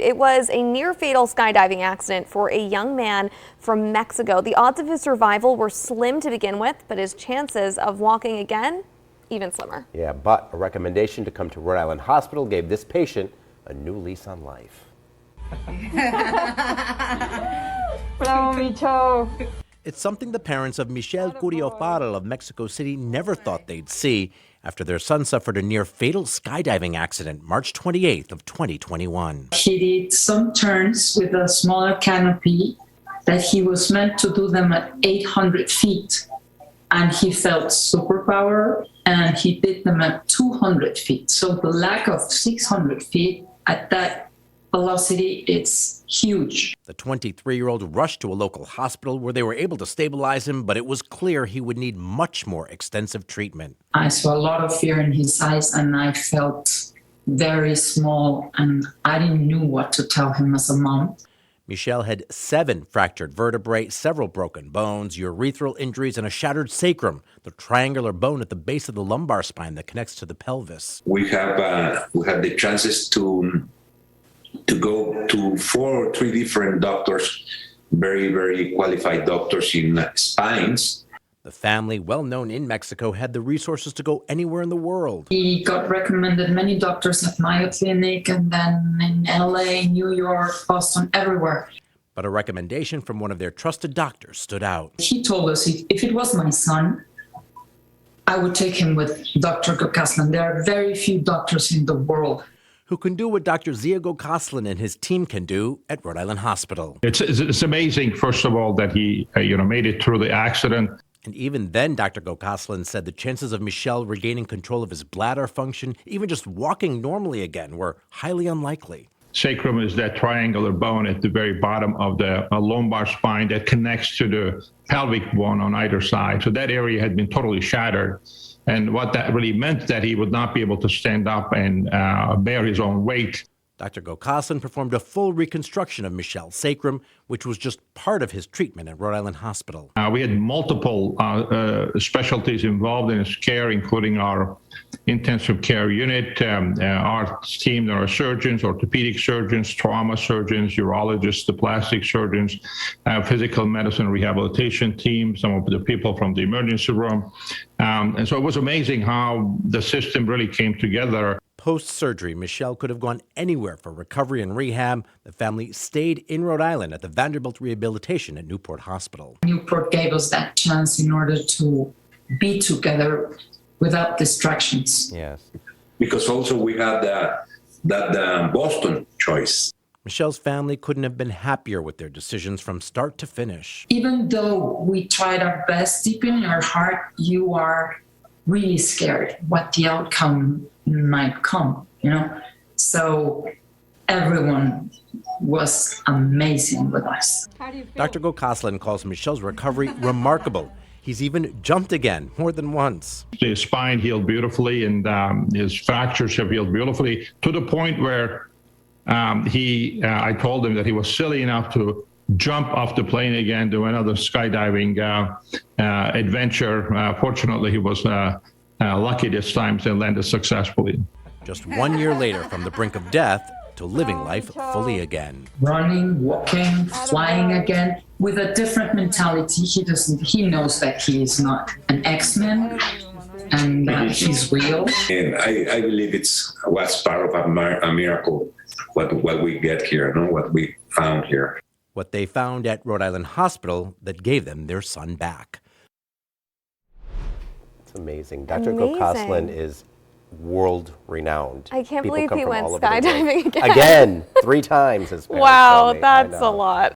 It was a near-fatal skydiving accident for a young man from Mexico. The odds of his survival were slim to begin with, but his chances of walking again, even slimmer. Yeah, but a recommendation to come to Rhode Island Hospital gave this patient a new lease on life. Bravo, Micho. It's something the parents of Michelle Curioparo of Mexico City never thought they'd see after their son suffered a near-fatal skydiving accident March 28th of 2021. He did some turns with a smaller canopy that he was meant to do them at 800 feet. And he felt superpower, and he did them at 200 feet. So the lack of 600 feet at that velocity, it's huge. The 23-year-old rushed to a local hospital where they were able to stabilize him, but it was clear he would need much more extensive treatment. I saw a lot of fear in his eyes, and I felt very small, and I didn't know what to tell him as a mom. Michelle had 7 fractured vertebrae, several broken bones, urethral injuries, and a shattered sacrum, the triangular bone at the base of the lumbar spine that connects to the pelvis. We had the chances to go to 4 or 3 different doctors, very, very qualified doctors in spines. The family, well known in Mexico, had the resources to go anywhere in the world. He got recommended many doctors at Mayo Clinic, and then in LA, New York, Boston, everywhere. But a recommendation from one of their trusted doctors stood out. He told us if it was my son, I would take him with Dr. Gokaslan. There are very few doctors in the world who can do what Dr. Zia Gokaslan and his team can do at Rhode Island Hospital. It's amazing, first of all, that he made it through the accident. And even then, Dr. Gokaslan said the chances of Michelle regaining control of his bladder function, even just walking normally again, were highly unlikely. Sacrum is that triangular bone at the very bottom of the lumbar spine that connects to the pelvic bone on either side. So that area had been totally shattered. And what that really meant that he would not be able to stand up and bear his own weight. Dr. Gokaslan performed a full reconstruction of Michelle's sacrum, which was just part of his treatment at Rhode Island Hospital. We had multiple specialties involved in his care, including our intensive care unit, our team, there are surgeons, orthopedic surgeons, trauma surgeons, urologists, the plastic surgeons, physical medicine rehabilitation team, some of the people from the emergency room. And so it was amazing how the system really came together. Post-surgery, Michelle could have gone anywhere for recovery and rehab. The family stayed in Rhode Island at the Vanderbilt Rehabilitation at Newport Hospital. Newport gave us that chance in order to be together without distractions. Yes. Because also we had that Boston choice. Michelle's family couldn't have been happier with their decisions from start to finish. Even though we tried our best, deep in your heart, you are really scared what the outcome might come, So everyone was amazing with us. Dr. Gokaslan calls Michelle's recovery remarkable. He's even jumped again more than once. His spine healed beautifully, and his fractures have healed beautifully, to the point where I told him that he was silly enough to jump off the plane again, do another skydiving adventure. Fortunately, he was lucky this time to landed successfully. Just 1 year later, from the brink of death to living life fully again. Running, walking, flying again with a different mentality. He knows that he is not an X-Men and he's real. And I believe was part of a miracle, what we get here, what we found here. What they found at Rhode Island Hospital that gave them their son back. It's amazing. Dr. Gokaslan is world-renowned. I can't believe he went skydiving again. Again, 3 times. His parents wow, told me. that's a lot.